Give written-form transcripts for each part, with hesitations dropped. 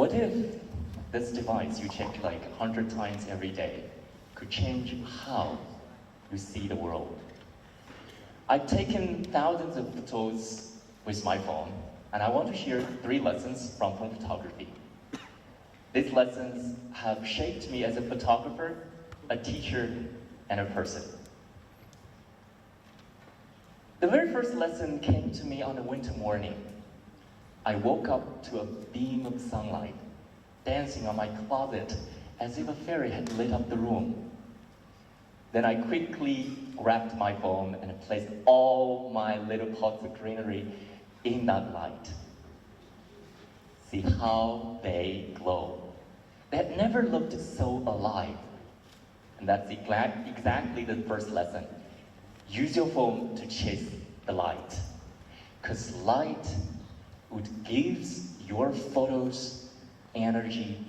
What if this device you check like 100 times every day could change how you see the world? I've taken thousands of photos with my phone, and I want to share 3 lessons from phone photography. These lessons have shaped me as a photographer, a teacher, and a person. The very first lesson came to me on a winter morning. I woke up to a beam of sunlight dancing on my closet as if a fairy had lit up the room. Then I quickly grabbed my phone and placed all my little pots of greenery in that light. See how they glow. They had never looked so alive. And that's exactly the first lesson. Use your phone to chase the light. Because light would give your photos energy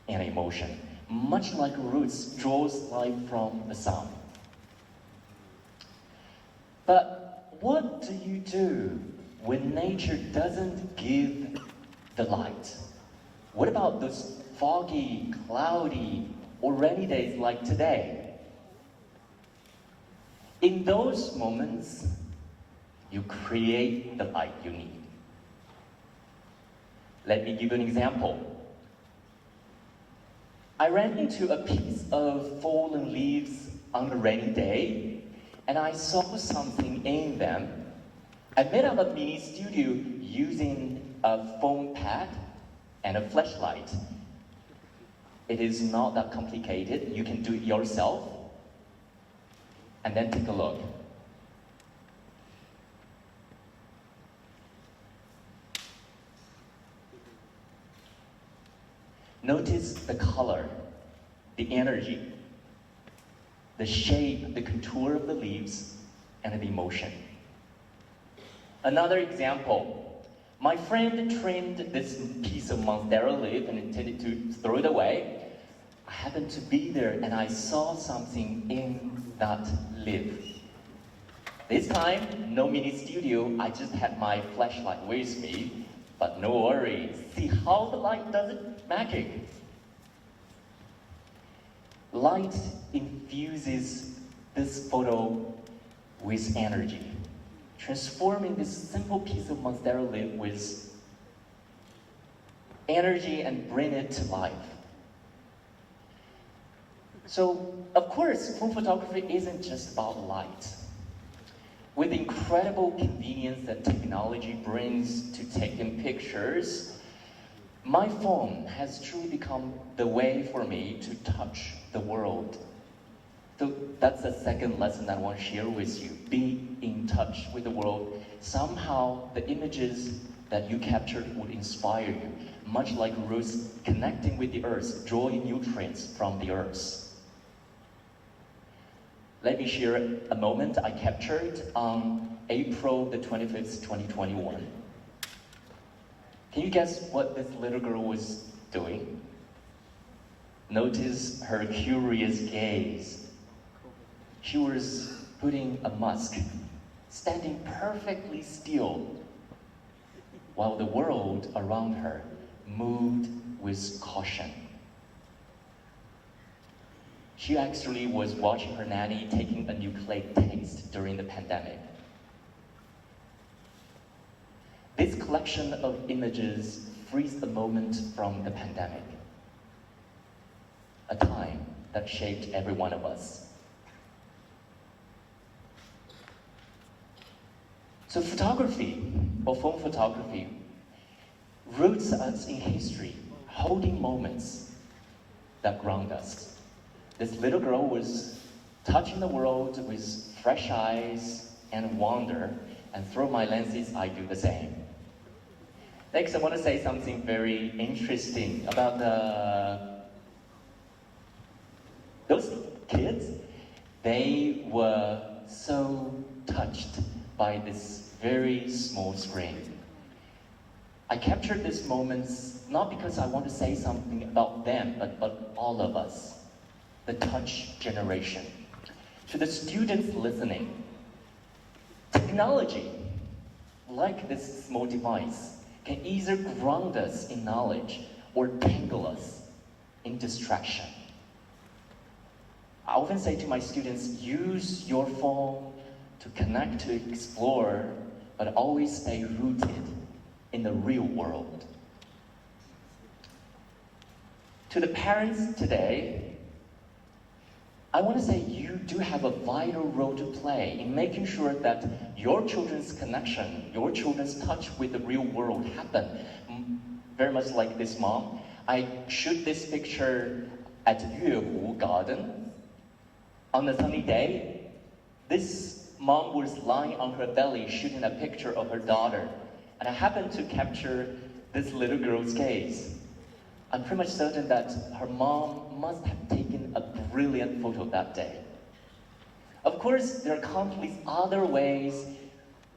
and emotion, much like roots draws light from the sun. But what do you do when nature doesn't give the light? What about those foggy, cloudy, or rainy days like today? In those moments, you create the light you need. Let me give you an example. I ran into a piece of fallen leaves on a rainy day, and I saw something in them. I made up a mini studio using a foam pad and a flashlight. It is not that complicated. You can do it yourself. And then take a look. Notice the color, the energy, the shape, the contour of the leaves, and the emotion. Another example, my friend trimmed this piece of monstera leaf and intended to throw it away. I happened to be there and I saw something in that leaf. This time, no mini studio, I just had my flashlight with me. But no worries, see how the light does it? Magic. Light infuses this photo with energy, transforming this simple piece of monstera leaf with energy and bring it to life. So, of course, phone photography isn't just about light. With the incredible convenience that technology brings to taking pictures, my phone has truly become the way for me to touch the world. So that's the second lesson I want to share with you. Be in touch with the world. Somehow the images that you captured would inspire you, much like roots connecting with the earth, drawing nutrients from the earth. Let me share a moment I captured on April the 25th, 2021. Can you guess what this little girl was doing? Notice her curious gaze. She was putting a mask, standing perfectly still, while the world around her moved with caution. She actually was watching her nanny taking a nucleic test during the pandemic. This collection of images frees the moment from the pandemic, a time that shaped every one of us. So photography, or phone photography, roots us in history, holding moments that ground us. This little girl was touching the world with fresh eyes and wonder, and through my lenses, I do the same. Next, I want to say something very interesting about those kids. They were so touched by this very small screen. I captured these moments not because I want to say something about them, but all of us. The touch generation. To the students listening, technology, like this small device, can either ground us in knowledge or tangle us in distraction. I often say to my students, use your phone to connect, to explore, but always stay rooted in the real world. To the parents today, I want to say you do have a vital role to play in making sure that your children's connection, your children's touch with the real world happen. Very much like this mom. I shoot this picture at Youlu Garden. On a sunny day, this mom was lying on her belly shooting a picture of her daughter. And I happened to capture this little girl's gaze. I'm pretty much certain that her mom must have taken a brilliant photo that day. Of course, there are countless other ways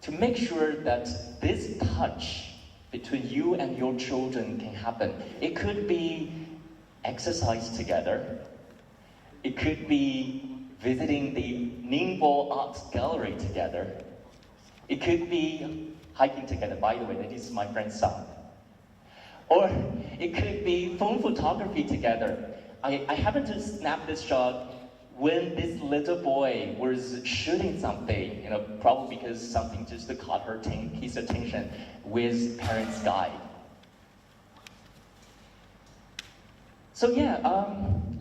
to make sure that this touch between you and your children can happen. It could be exercise together. It could be visiting the Ningbo Art Gallery together. It could be hiking together. By the way, that is my friend's son. Or it could be phone photography together. I happened to snap this shot when this little boy was shooting something, probably because something just caught his attention with parents' guide. So yeah,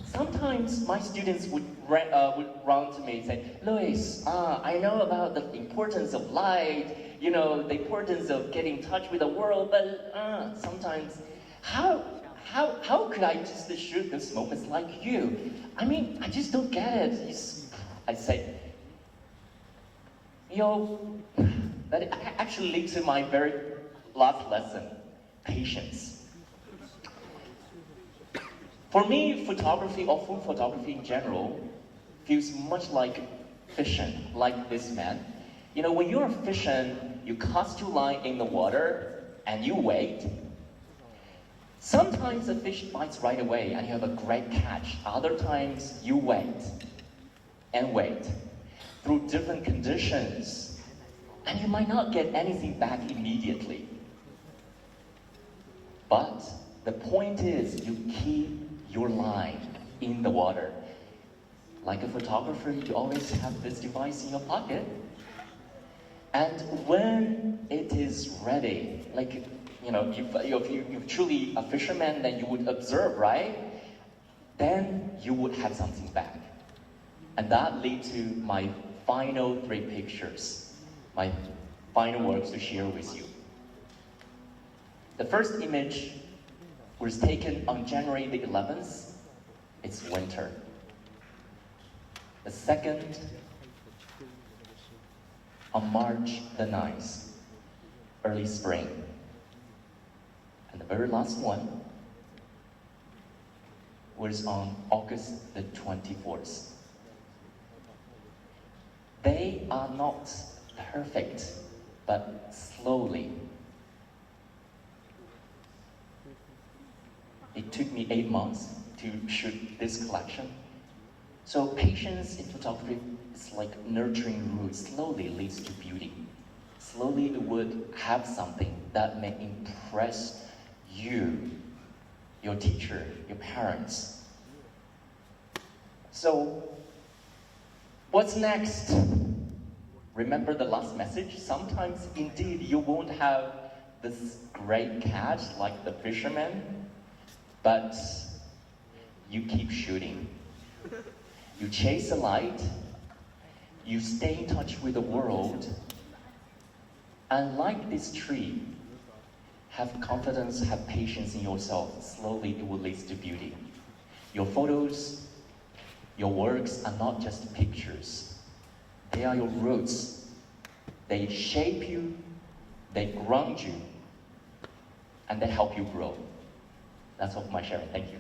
sometimes my students would run to me and say, Louis, I know about the importance of light, the importance of getting in touch with the world, but sometimes, how could I just shoot those moments like you? I mean, I just don't get it. I say, that actually leads to my very last lesson, patience. For me, photography or food photography in general feels much like fishing, like this man. When you're fishing, you cast your line in the water and you wait. Sometimes the fish bites right away and you have a great catch. Other times you wait and wait through different conditions and you might not get anything back immediately. But the point is you keep your line in the water. Like a photographer, you always have this device in your pocket. And when it is ready, like, if you're truly a fisherman, then you would observe, right? Then you would have something back. And that leads to my final 3 pictures, my final works to share with you. The first image was taken on January the 11th. It's winter. The second, on March the 9th, early spring. And the very last one was on August the 24th. They are not perfect, but slowly. It took me 8 months to shoot this collection. So patience in photography is like nurturing roots. Slowly leads to beauty. Slowly it would have something that may impress you, your teacher, your parents. So, what's next? Remember the last message? Sometimes indeed you won't have this great catch like the fisherman, but you keep shooting. You chase the light, you stay in touch with the world, and like this tree, have confidence, have patience in yourself. Slowly it will lead to beauty. Your photos, your works are not just pictures. They are your roots. They shape you, they ground you, and they help you grow. That's all for my sharing. Thank you.